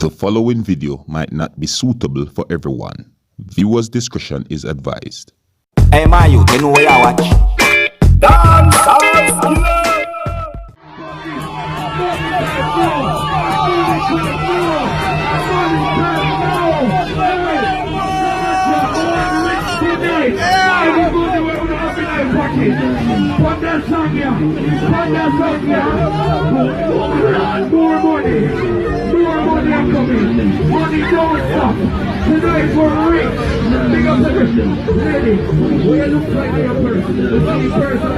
The following video might not be suitable for everyone. Viewers' discretion is advised. Hey, my youth, you know where I watch? Dancehall. More money are coming. Money don't stop. Tonight we're rich. Big up the person. Ready? We look like a person. The same person.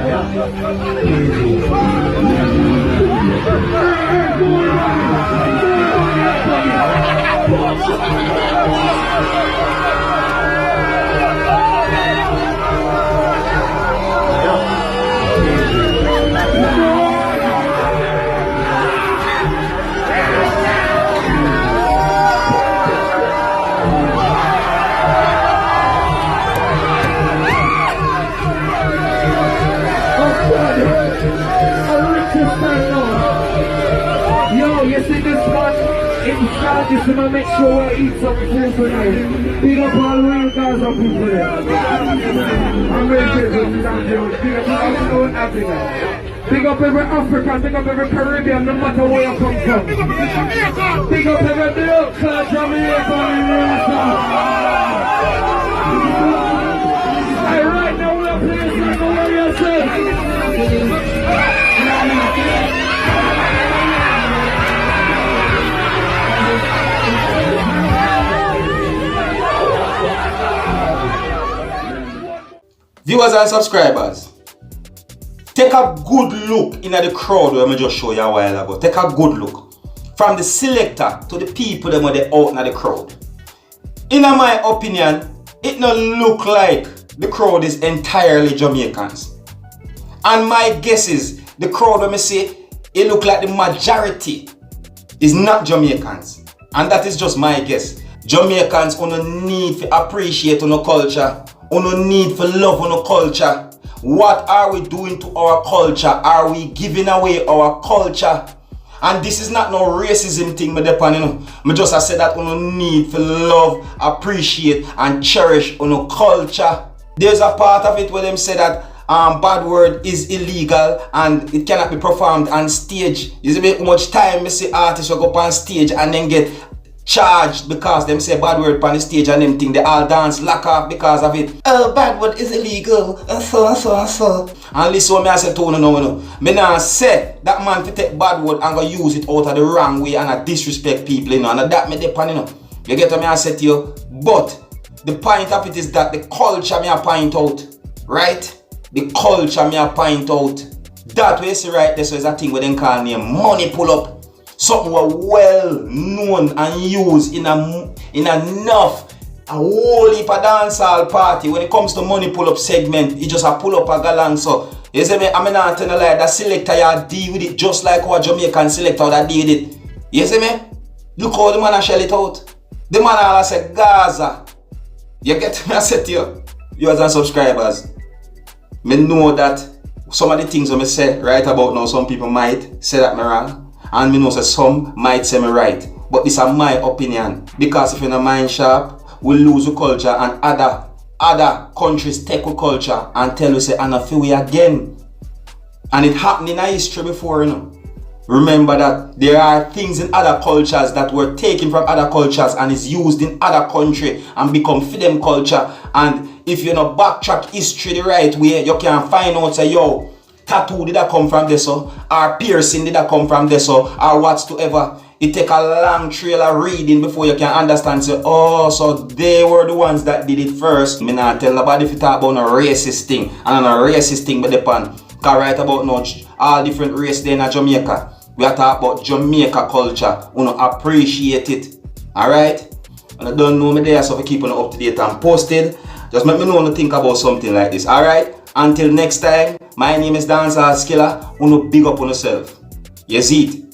More Just to make sure we eat some food tonight. Big up all real guys up in there. I'm ready to go to Africa. Big up every African, big up every Caribbean, no matter where you come from. Big up every middle class Jamaican. Hey, right now we're playing like a warrior says. Viewers and subscribers, take a good look in the crowd where I just show you a while ago. Take a good look. From the selector to the people that are out in the crowd. In my opinion, it not look like the crowd is entirely Jamaicans. And my guess is, the crowd when I say, it look like the majority is not Jamaicans. And that is just my guess. Jamaicans don't need to appreciate our culture. We don't need for love on our culture. What are we doing to our culture? Are we giving away our culture? And this is not no racism thing, me depend, you know. Me just I said that we don't need for love, appreciate and cherish our culture. There's a part of it where them say that bad word is illegal and it cannot be performed on stage. You see how much time me see artists will go up on stage and then get charged because them say bad word on the stage and them think they all dance lock off because of it. Oh, bad word is illegal and so. And listen what me I say to you now. Me nah say that man to take bad word and go use it out of the wrong way and disrespect people, you know. And that me depend, you know. You get what me I say to you? But the point of it is that the culture me I point out, right? The culture me I point out. That way you see right there, so is a thing where they call name money pull up. Something well known and used in enough a whole heap of dancehall party. When it comes to money pull up segment, it just a pull up a galang. So you see me, I'm not telling a lie, that selector you deal with it just like our Jamaican selector that deal with it. You see me? Look how the man a shell it out. The man all say Gaza. You get me I say to you, viewers and subscribers. Me know that some of the things I say right about now, some people might say that me wrong. And me know say some might say me right. But this is my opinion. Because if you're not mind sharp, we lose the culture and other countries take our culture and tell you say and I feel we again. And it happened in our history before, you know. Remember that there are things in other cultures that were taken from other cultures and is used in other country and become for them culture. And if you not backtrack history the right way, you can find out say yo, tattoo did that come from this so, or piercing did that come from this so, or whatsoever. It take a long trail of reading before you can understand say, oh, so they were the ones that did it first. Me not tell nobody if you talk about no racist thing, and no racist thing but depend. Cause right about now, all different race there in Jamaica. We are talking about Jamaica culture. We don't appreciate it. Alright? And I don't know me there, so if you keep on up to date and posted, just make me know to think about something like this. Alright? Until next time, my name is Seriousskilla. Big up on yourself. You see it?